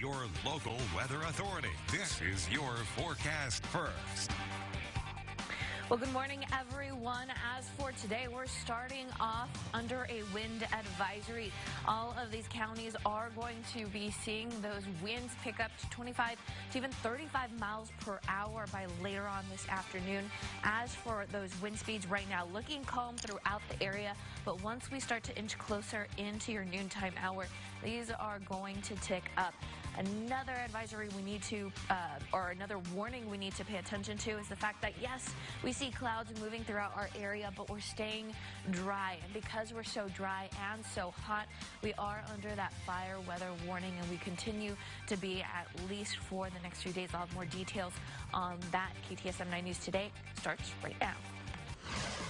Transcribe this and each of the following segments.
your local weather authority. This is your forecast first. Well, good morning, everyone. As for today, we're starting off under a wind advisory. All of these counties are going to be seeing those winds pick up to 25 to even 35 miles per hour by later on this afternoon. As for those wind speeds right now, looking calm throughout the area, but once we start to inch closer into your noontime hour, these are going to tick up. Another advisory we need to, or another warning we need to pay attention to is the fact that, yes, we see clouds moving throughout our area, but we're staying dry. And because we're so dry and so hot, we are under that fire weather warning, and we continue to be at least for the next few days. I'll have more details on that. KTSM 9 News Today starts right now.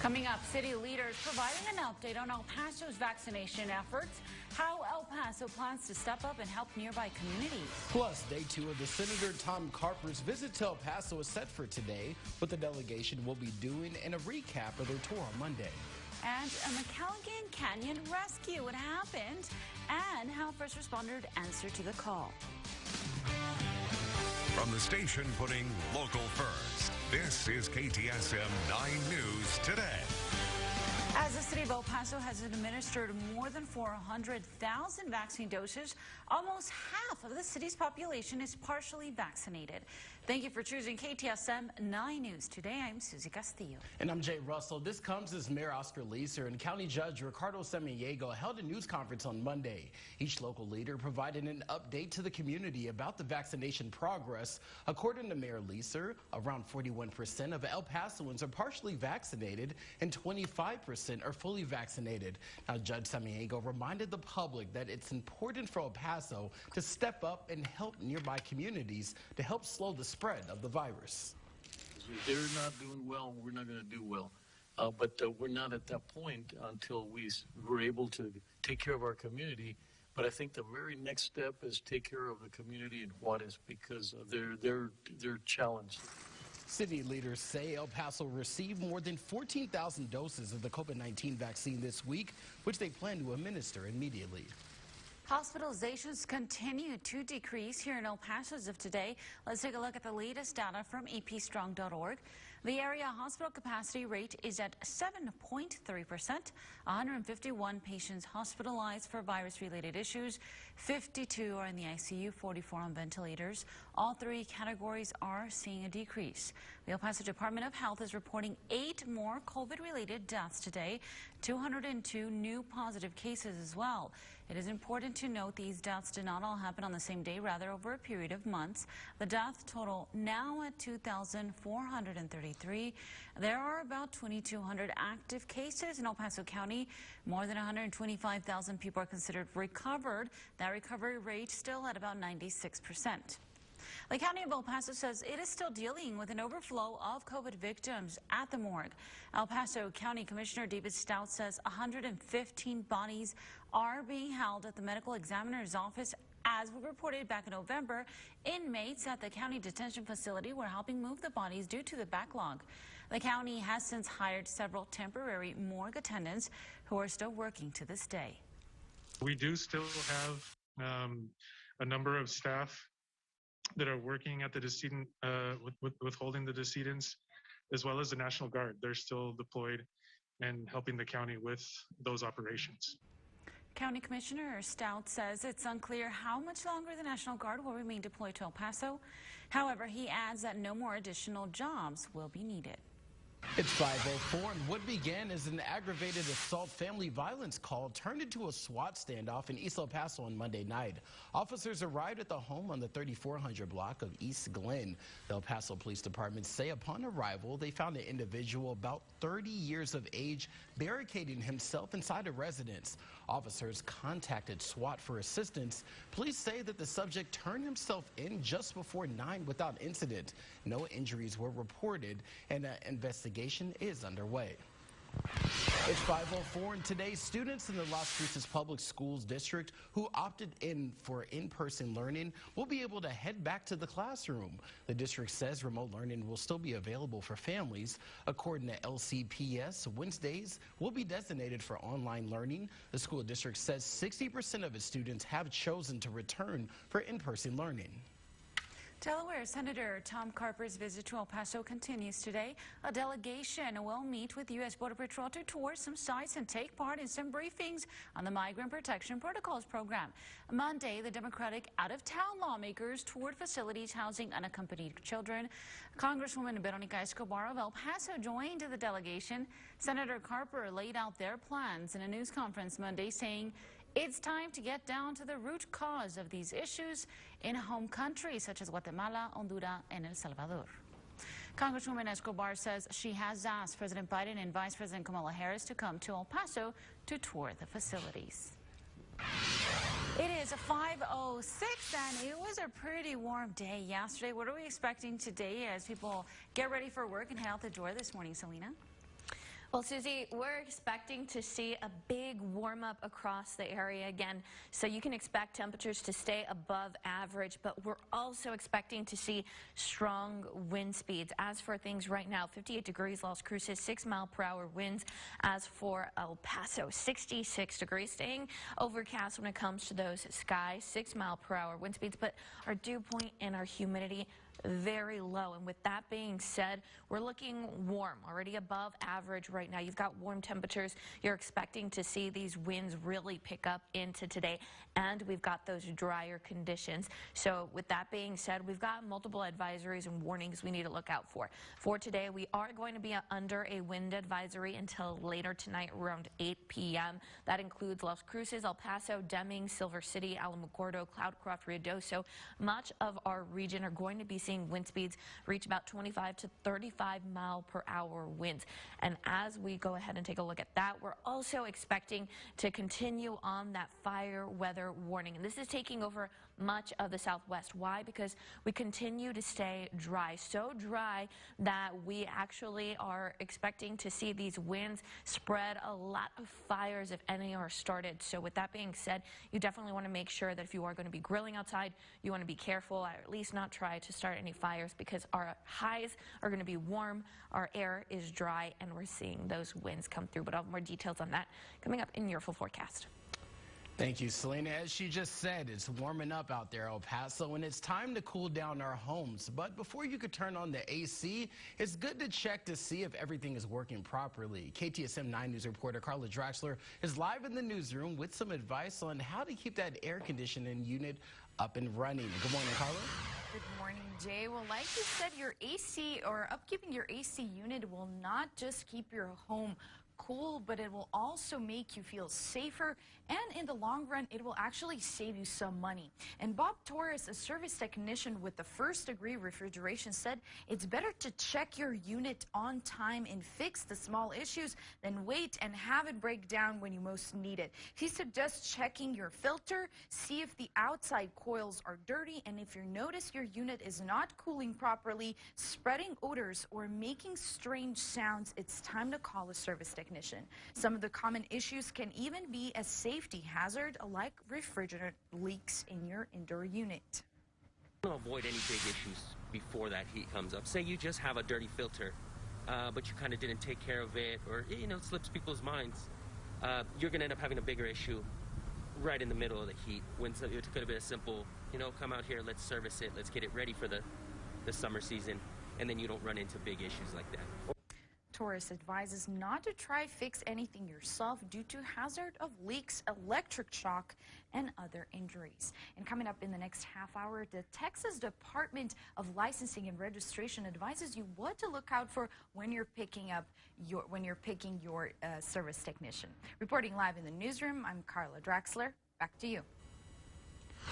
Coming up, city leaders providing an update on El Paso's vaccination efforts, how El Paso plans to step up and help nearby communities. Plus, day 2 of the Senator Tom Carper's visit to El Paso is set for today, what the delegation will be doing and a recap of their tour on Monday. And a McCalligan Canyon rescue, what happened, and how first responders answered to the call. From the station putting local first, this is KTSM 9 News Today. As the city of El Paso has administered more than 400,000 vaccine doses, almost half of the city's population is partially vaccinated. Thank you for choosing KTSM 9 News Today. I'm Susie Castillo. And I'm Jay Russell. This comes as Mayor Oscar Leeser and County Judge Ricardo Samaniego held a news conference on Monday. Each local leader provided an update to the community about the vaccination progress. According to Mayor Leeser, around 41% of El Pasoans are partially vaccinated and 25% are fully vaccinated. Now, Judge Samaniego reminded the public that it's important for El Paso to step up and help nearby communities to help slow the spread of the virus. If they're not doing well, we're not going to do well. But we're not at that point until we're able to take care of our community. But I think the very next step is take care of the community in Juarez because they're challenged. City leaders say El Paso received more than 14,000 doses of the COVID-19 vaccine this week, which they plan to administer immediately. Hospitalizations continue to decrease here in El Paso as of today. Let's take a look at the latest data from epstrong.org. The area hospital capacity rate is at 7.3%. 151 patients hospitalized for virus-related issues. 52 are in the ICU, 44 on ventilators. All 3 categories are seeing a decrease. The El Paso Department of Health is reporting 8 more COVID-related deaths today, 202 new positive cases as well. It is important to note these deaths did not all happen on the same day, rather over a period of months. The death total now at 2,433. There are about 2,200 active cases in El Paso County. More than 125,000 people are considered recovered. That recovery rate still at about 96%. The County of El Paso says it is still dealing with an overflow of COVID victims at the morgue. El Paso County Commissioner David Stout says 115 bodies are being held at the medical examiner's office. As we reported back in November, inmates at the county detention facility were helping move the bodies due to the backlog. The county has since hired several temporary morgue attendants who are still working to this day. We do still have a number of staff that are working at the decedent, with holding the decedents, as well as the National Guard. They're still deployed and helping the county with those operations. County Commissioner Stout says it's unclear how much longer the National Guard will remain deployed to El Paso. However, he adds that no more additional jobs will be needed. It's 5:04, and what began as an aggravated assault family violence call turned into a SWAT standoff in East El Paso on Monday night. Officers arrived at the home on the 3400 block of East Glen. The El Paso Police Department say upon arrival, they found an individual about 30 years of age barricading himself inside a residence. Officers contacted SWAT for assistance. Police say that the subject turned himself in just before 9 without incident. No injuries were reported, and an investigation is underway. It's 5:04, and today students in the Las Cruces Public Schools District who opted in for in-person learning will be able to head back to the classroom. The district says remote learning will still be available for families. According to LCPS, Wednesdays will be designated for online learning. The school district says 60% of its students have chosen to return for in-person learning. Delaware Senator Tom Carper's visit to El Paso continues today. A delegation will meet with U.S. Border Patrol to tour some sites and take part in some briefings on the Migrant Protection Protocols program. Monday, the Democratic out-of-town lawmakers toured facilities housing unaccompanied children. Congresswoman Veronica Escobar of El Paso joined the delegation. Senator Carper laid out their plans in a news conference Monday, saying it's time to get down to the root cause of these issues in home countries such as Guatemala, Honduras, and El Salvador. Congresswoman Escobar says she has asked President Biden and Vice President Kamala Harris to come to El Paso to tour the facilities. It is 5:06 and it was a pretty warm day yesterday. What are we expecting today as people get ready for work and head out the door this morning, Selena? Well, Susie, we're expecting to see a big warm-up across the area again, so you can expect temperatures to stay above average, but we're also expecting to see strong wind speeds. As for things right now, 58 degrees Las Cruces, 6-mile-per-hour winds. As for El Paso, 66 degrees, staying overcast when it comes to those skies, 6-mile-per-hour wind speeds, but our dew point and our humidity very low. And with that being said, we're looking warm, already above average right now. You've got warm temperatures. You're expecting to see these winds really pick up into today, and we've got those drier conditions. So with that being said, we've got multiple advisories and warnings we need to look out for. For today, we are going to be under a wind advisory until later tonight around 8 p.m. That includes Las Cruces, El Paso, Deming, Silver City, Alamogordo, Cloudcroft, Ruidoso. Much of our region are going to be seeing wind speeds reach about 25 to 35-mile-per-hour winds. And as we go ahead and take a look at that, we're also expecting to continue on that fire weather warning. And this is taking over much of the Southwest. Why? Because we continue to stay dry, so dry that we actually are expecting to see these winds spread a lot of fires if any are started. So with that being said, you definitely want to make sure that if you are going to be grilling outside, you want to be careful, or at least not try to start any fires, because our highs are going to be warm, our air is dry, and we're seeing those winds come through. But I'll have more details on that coming up in your full forecast. Thank you, Selena. As she just said, it's warming up out there, El Paso, and it's time to cool down our homes. But before you could turn on the AC, it's good to check to see if everything is working properly. KTSM 9 News reporter Carla Draxler is live in the newsroom with some advice on how to keep that air conditioning unit up and running. Good morning, Carla. Good morning, Jay. Well, like you said, your AC or upkeeping your AC unit will not just keep your home cool, but it will also make you feel safer, and in the long run, it will actually save you some money. And Bob Torres, a service technician with the First Degree Refrigeration, said it's better to check your unit on time and fix the small issues than wait and have it break down when you most need it. He suggests checking your filter, see if the outside coils are dirty, and if you notice your unit is not cooling properly, spreading odors, or making strange sounds, it's time to call a service technician. Some of the common issues can even be a safety hazard, like refrigerant leaks in your indoor unit. Avoid any big issues before that heat comes up. Say you just have a dirty filter, but you kind of didn't take care of it, or it slips people's minds. You're going to end up having a bigger issue right in the middle of the heat, when it could have been a simple, come out here, let's service it, let's get it ready for the summer season, and then you don't run into big issues like that. Torres advises not to try fix anything yourself due to hazard of leaks, electric shock, and other injuries. And coming up in the next half hour, the Texas Department of Licensing and Registration advises you what to look out for when you're picking your service technician. Reporting live in the newsroom, I'm Carla Draxler. Back to you.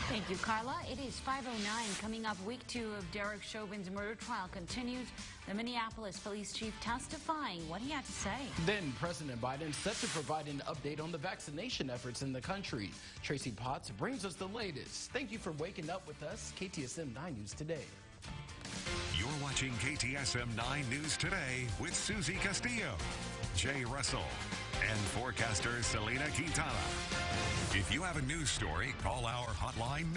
Thank you, Carla. It is 5:09. Coming up, week 2 of Derek Chauvin's murder trial continues. The Minneapolis police chief testifying what he had to say. Then President Biden set to provide an update on the vaccination efforts in the country. Tracy Potts brings us the latest. Thank you for waking up with us. KTSM 9 News Today. You're watching KTSM 9 News Today with Susie Castillo. Jay Russell and forecaster Selena Quintana. If you have a news story, call our hotline now.